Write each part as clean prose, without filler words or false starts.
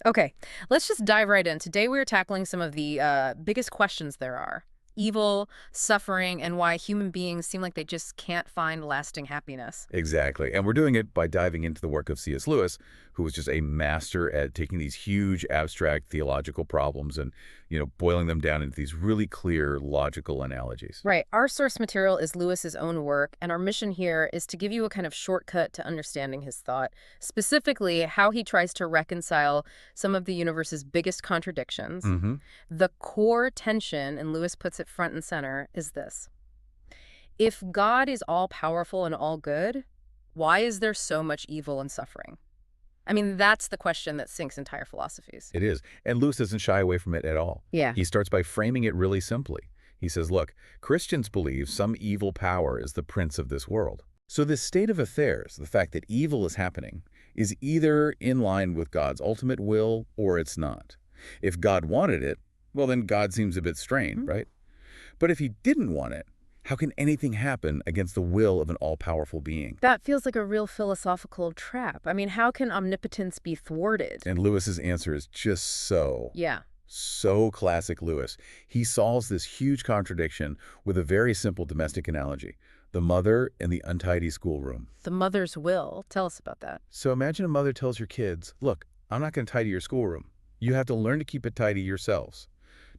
Okay, let's just dive right in. Today we're tackling some of the biggest questions there are. Evil, suffering, and why human beings seem like they just can't find lasting happiness. Exactly. And we're doing it by diving into the work of C.S. Lewis, who was just a master at taking these huge abstract theological problems and, boiling them down into these really clear logical analogies. Right. Our source material is Lewis's own work, and our mission here is to give you a kind of shortcut to understanding his thought, specifically how he tries to reconcile some of the universe's biggest contradictions. hmm The core tension, and Lewis puts it front and center, is this. If God is all-powerful and all-good, why is there so much evil and suffering? I mean, that's the question that sinks entire philosophies. It is. And Lewis doesn't shy away from it at all. Yeah. He starts by framing it really simply. He says, look, Christians believe some evil power is the prince of this world. So this state of affairs, the fact that evil is happening, is either in line with God's ultimate will or it's not. If God wanted it, well, then God seems a bit strained, right? But if he didn't want it, how can anything happen against the will of an all-powerful being? That feels like a real philosophical trap. I mean, how can omnipotence be thwarted? And Lewis's answer is just Yeah. so classic Lewis. He solves this huge contradiction with a very simple domestic analogy: the mother and the untidy schoolroom. The mother's will. Tell us about that. So imagine a mother tells her kids, look, I'm not going to tidy your schoolroom. You have to learn to keep it tidy yourselves.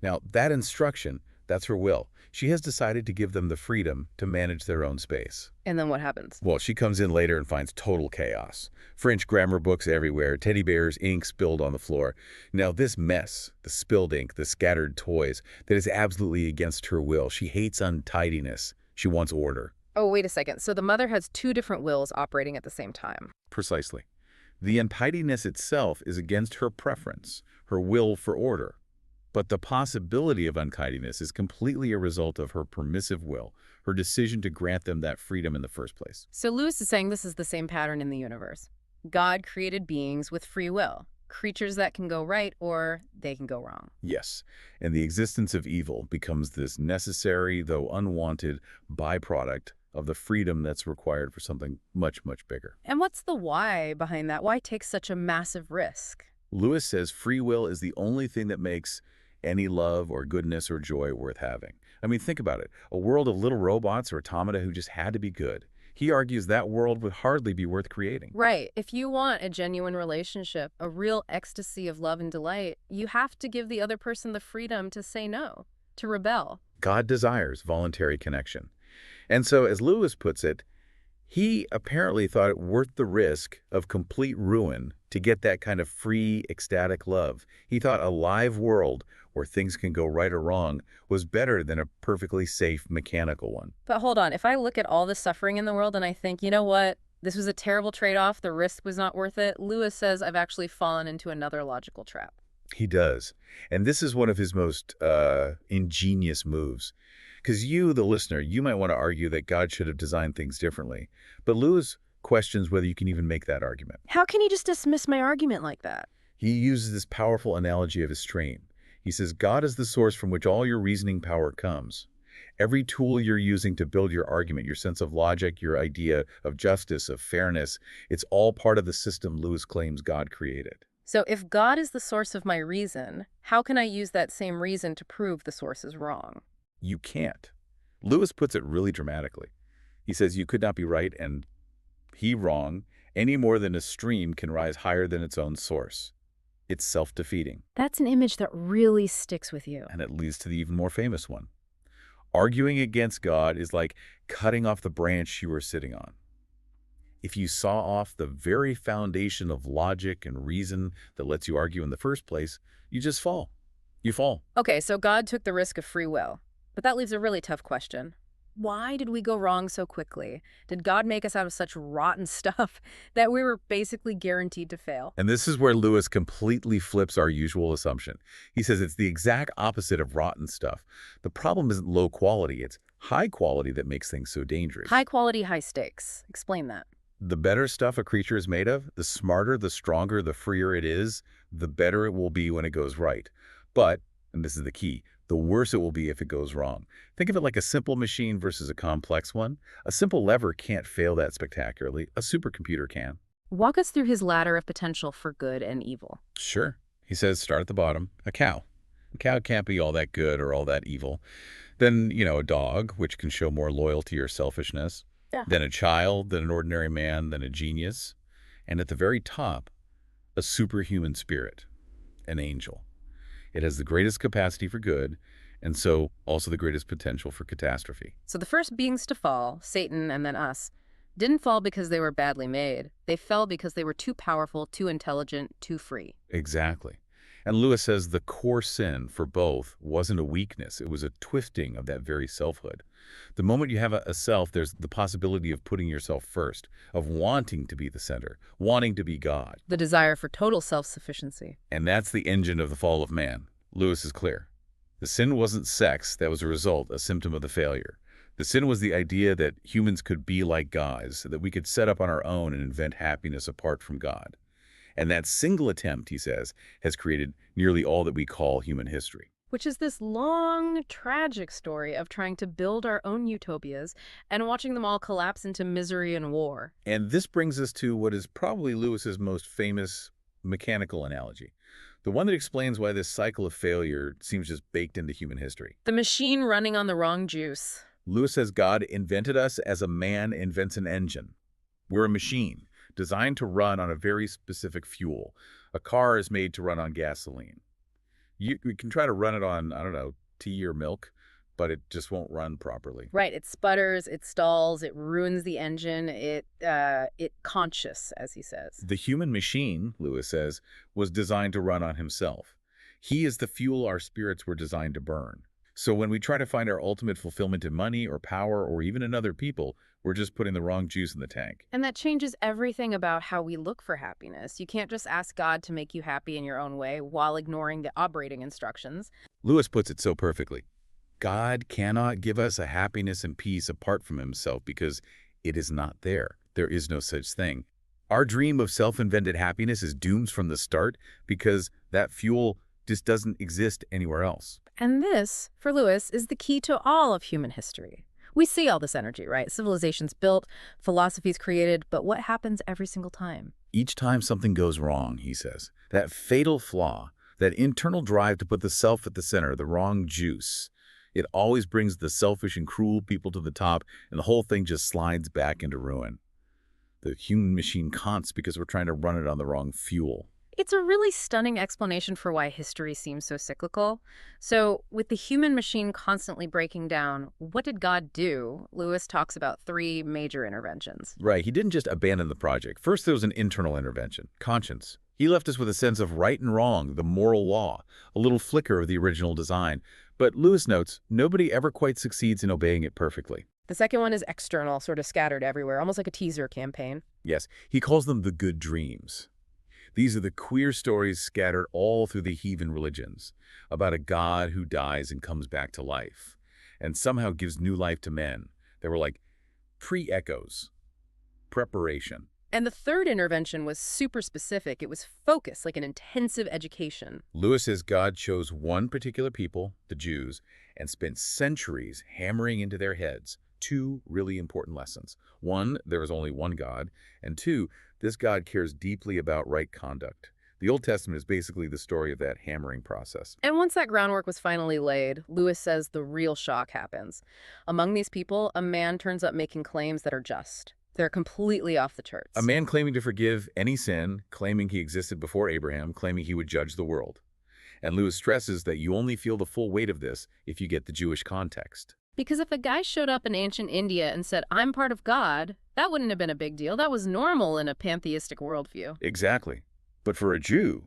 Now, that instruction, that's her will. She has decided to give them the freedom to manage their own space. And then what happens? Well, she comes in later and finds total chaos. French grammar books everywhere, teddy bears, ink spilled on the floor. Now, this mess, the spilled ink, the scattered toys, that is absolutely against her will. She hates untidiness. She wants order. Oh, wait a second. So the mother has two different wills operating at the same time. Precisely. The untidiness itself is against her preference, her will for order. But the possibility of untidiness is completely a result of her permissive will, her decision to grant them that freedom in the first place. So Lewis is saying this is the same pattern in the universe. God created beings with free will, creatures that can go right or they can go wrong. Yes, and the existence of evil becomes this necessary, though unwanted, byproduct of the freedom that's required for something much, much bigger. And what's the why behind that? Why take such a massive risk? Lewis says free will is the only thing that makes any love or goodness or joy worth having. I mean, think about it. A world of little robots or automata who just had to be good. He argues that world would hardly be worth creating. Right. If you want a genuine relationship, a real ecstasy of love and delight, you have to give the other person the freedom to say no, to rebel. God desires voluntary connection. And so, as Lewis puts it, he apparently thought it worth the risk of complete ruin to get that kind of free, ecstatic love. He thought a live world where things can go right or wrong was better than a perfectly safe, mechanical one. But hold on, if I look at all the suffering in the world and I think, you know what, this was a terrible trade-off, the risk was not worth it, Lewis says I've actually fallen into another logical trap. He does. And this is one of his most ingenious moves. Because you, the listener, you might want to argue that God should have designed things differently. But Lewis questions whether you can even make that argument. How can he just dismiss my argument like that? He uses this powerful analogy of a stream. He says, God is the source from which all your reasoning power comes. Every tool you're using to build your argument, your sense of logic, your idea of justice, of fairness, it's all part of the system Lewis claims God created. So if God is the source of my reason, how can I use that same reason to prove the source is wrong? You can't. Lewis puts it really dramatically. He says you could not be right and he wrong any more than a stream can rise higher than its own source. It's self-defeating. That's an image that really sticks with you. And it leads to the even more famous one. Arguing against God is like cutting off the branch you were sitting on. If you saw off the very foundation of logic and reason that lets you argue in the first place, you just fall. You fall. Okay, so God took the risk of free will. But that leaves a really tough question. Why did we go wrong so quickly? Did God make us out of such rotten stuff that we were basically guaranteed to fail? And this is where Lewis completely flips our usual assumption. He says it's the exact opposite of rotten stuff. The problem isn't low quality, it's high quality that makes things so dangerous. High quality, high stakes. Explain that. The better stuff a creature is made of, the smarter, the stronger, the freer it is, the better it will be when it goes right. But, and this is the key, the worse it will be if it goes wrong. Think of it like a simple machine versus a complex one. A simple lever can't fail that spectacularly. A supercomputer can. Walk us through his ladder of potential for good and evil. Sure. He says start at the bottom, a cow. A cow can't be all that good or all that evil. Then, a dog, which can show more loyalty or selfishness. Yeah. Then a child, then an ordinary man, then a genius. And at the very top, a superhuman spirit, an angel. It has the greatest capacity for good, and so also the greatest potential for catastrophe. So the first beings to fall, Satan and then us, didn't fall because they were badly made. They fell because they were too powerful, too intelligent, too free. Exactly. And Lewis says the core sin for both wasn't a weakness. It was a twisting of that very selfhood. The moment you have a self, there's the possibility of putting yourself first, of wanting to be the center, wanting to be God. The desire for total self-sufficiency. And that's the engine of the fall of man. Lewis is clear. The sin wasn't sex that was a result, a symptom of the failure. The sin was the idea that humans could be like gods, that we could set up on our own and invent happiness apart from God. And that single attempt, he says, has created nearly all that we call human history. Which is this long, tragic story of trying to build our own utopias and watching them all collapse into misery and war. And this brings us to what is probably Lewis's most famous mechanical analogy, the one that explains why this cycle of failure seems just baked into human history. The machine running on the wrong juice. Lewis says God invented us as a man invents an engine. We're a machine designed to run on a very specific fuel. A car is made to run on gasoline. We can try to run it on, I don't know, tea or milk, but it just won't run properly. Right, it sputters, it stalls, it ruins the engine, it conscious, as he says. The human machine, Lewis says, was designed to run on himself. He is the fuel our spirits were designed to burn. So when we try to find our ultimate fulfillment in money or power or even in other people, we're just putting the wrong juice in the tank. And that changes everything about how we look for happiness. You can't just ask God to make you happy in your own way while ignoring the operating instructions. Lewis puts it so perfectly. God cannot give us a happiness and peace apart from himself because it is not there. There is no such thing. Our dream of self-invented happiness is doomed from the start because that fuel just doesn't exist anywhere else. And this, for Lewis, is the key to all of human history. We see all this energy, right? Civilizations built, philosophies created, but what happens every single time? Each time something goes wrong, he says, that fatal flaw, that internal drive to put the self at the center, the wrong juice, it always brings the selfish and cruel people to the top, and the whole thing just slides back into ruin. The human machine cants because we're trying to run it on the wrong fuel. It's a really stunning explanation for why history seems so cyclical. So, with the human machine constantly breaking down, what did God do? Lewis talks about 3 major interventions. Right, he didn't just abandon the project. First, there was an internal intervention, conscience. He left us with a sense of right and wrong, the moral law, a little flicker of the original design. But Lewis notes, nobody ever quite succeeds in obeying it perfectly. The second one is external, sort of scattered everywhere, almost like a teaser campaign. Yes, he calls them the good dreams. These are the queer stories scattered all through the heathen religions about a God who dies and comes back to life and somehow gives new life to men. They were like pre-echoes, preparation. And the third intervention was super specific. It was focused, like an intensive education. Lewis says God chose one particular people, the Jews, and spent centuries hammering into their heads 2 really important lessons. 1, there is only one God, and 2, this God cares deeply about right conduct. The Old Testament is basically the story of that hammering process. And once that groundwork was finally laid, Lewis says the real shock happens. Among these people, a man turns up making claims that are just. They're completely off the charts. A man claiming to forgive any sin, claiming he existed before Abraham, claiming he would judge the world. And Lewis stresses that you only feel the full weight of this if you get the Jewish context. Because if a guy showed up in ancient India and said, I'm part of God, that wouldn't have been a big deal. That was normal in a pantheistic worldview. Exactly. But for a Jew,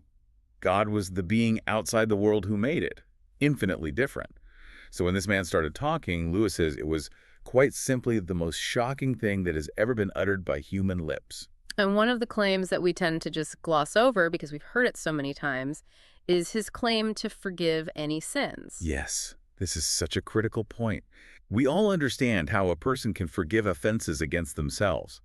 God was the being outside the world who made it, infinitely different. So when this man started talking, Lewis says it was quite simply the most shocking thing that has ever been uttered by human lips. And one of the claims that we tend to just gloss over because we've heard it so many times is his claim to forgive any sins. Yes, this is such a critical point. We all understand how a person can forgive offenses against themselves.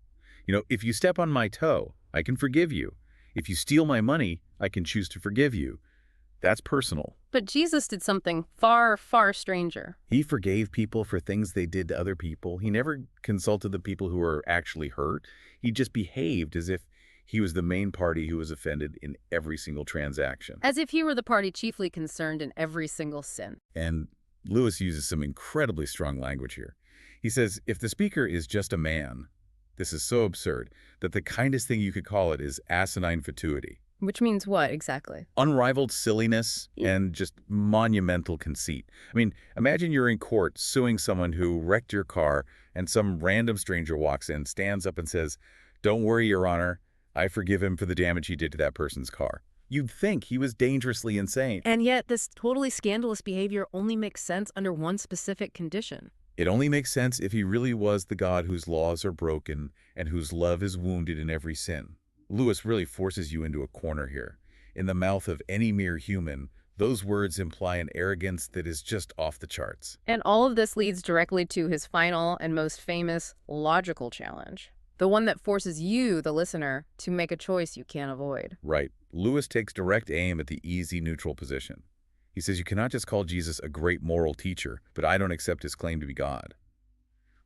If you step on my toe, I can forgive you. If you steal my money, I can choose to forgive you. That's personal. But Jesus did something far, far stranger. He forgave people for things they did to other people. He never consulted the people who were actually hurt. He just behaved as if He was the main party who was offended in every single transaction. As if he were the party chiefly concerned in every single sin. And Lewis uses some incredibly strong language here. He says, if the speaker is just a man, this is so absurd that the kindest thing you could call it is asinine fatuity. Which means what, exactly? Unrivaled silliness and just monumental conceit. I mean, imagine you're in court suing someone who wrecked your car and some random stranger walks in, stands up and says, "Don't worry, Your Honor, I forgive him for the damage he did to that person's car." You'd think he was dangerously insane. And yet this totally scandalous behavior only makes sense under one specific condition. It only makes sense if he really was the God whose laws are broken and whose love is wounded in every sin. Lewis really forces you into a corner here. In the mouth of any mere human, those words imply an arrogance that is just off the charts. And all of this leads directly to his final and most famous logical challenge. The one that forces you, the listener, to make a choice you can't avoid. Right. Lewis takes direct aim at the easy neutral position. He says you cannot just call Jesus a great moral teacher, but I don't accept his claim to be God.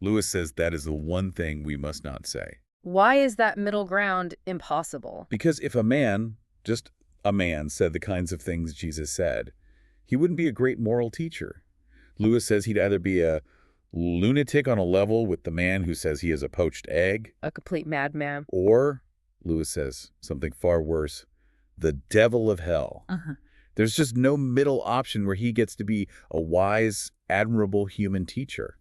Lewis says that is the one thing we must not say. Why is that middle ground impossible? Because if a man, just a man, said the kinds of things Jesus said, he wouldn't be a great moral teacher. Lewis says he'd either be a lunatic on a level with the man who says he is a poached egg, A complete madman. or, Lewis says, something far worse, the devil of hell. There's just no middle option where he gets to be a wise, admirable human teacher.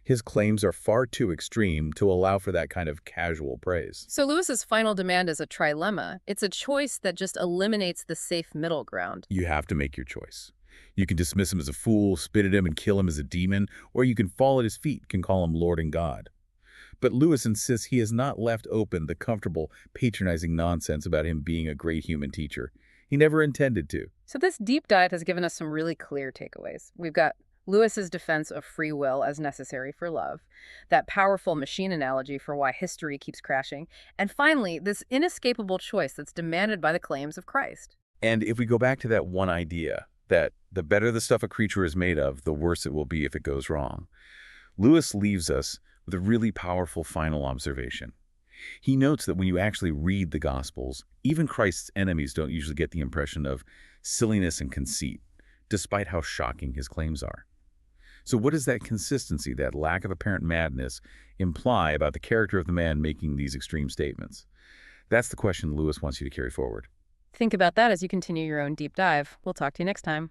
His claims are far too extreme to allow for that kind of casual praise. So Lewis's final demand is a trilemma. It's a choice that just eliminates the safe middle ground. You have to make your choice. You can dismiss him as a fool, spit at him and kill him as a demon, or you can fall at his feet, can call him Lord and God. But Lewis insists he has not left open the comfortable, patronizing nonsense about him being a great human teacher. He never intended to. So this deep dive has given us some really clear takeaways. We've got Lewis's defense of free will as necessary for love, that powerful machine analogy for why history keeps crashing, and finally, this inescapable choice that's demanded by the claims of Christ. And if we go back to that one idea, that the better the stuff a creature is made of, the worse it will be if it goes wrong, Lewis leaves us with a really powerful final observation. He notes that when you actually read the Gospels, even Christ's enemies don't usually get the impression of silliness and conceit, despite how shocking his claims are. So what does that consistency, that lack of apparent madness, imply about the character of the man making these extreme statements? That's the question Lewis wants you to carry forward. Think about that as you continue your own deep dive. We'll talk to you next time.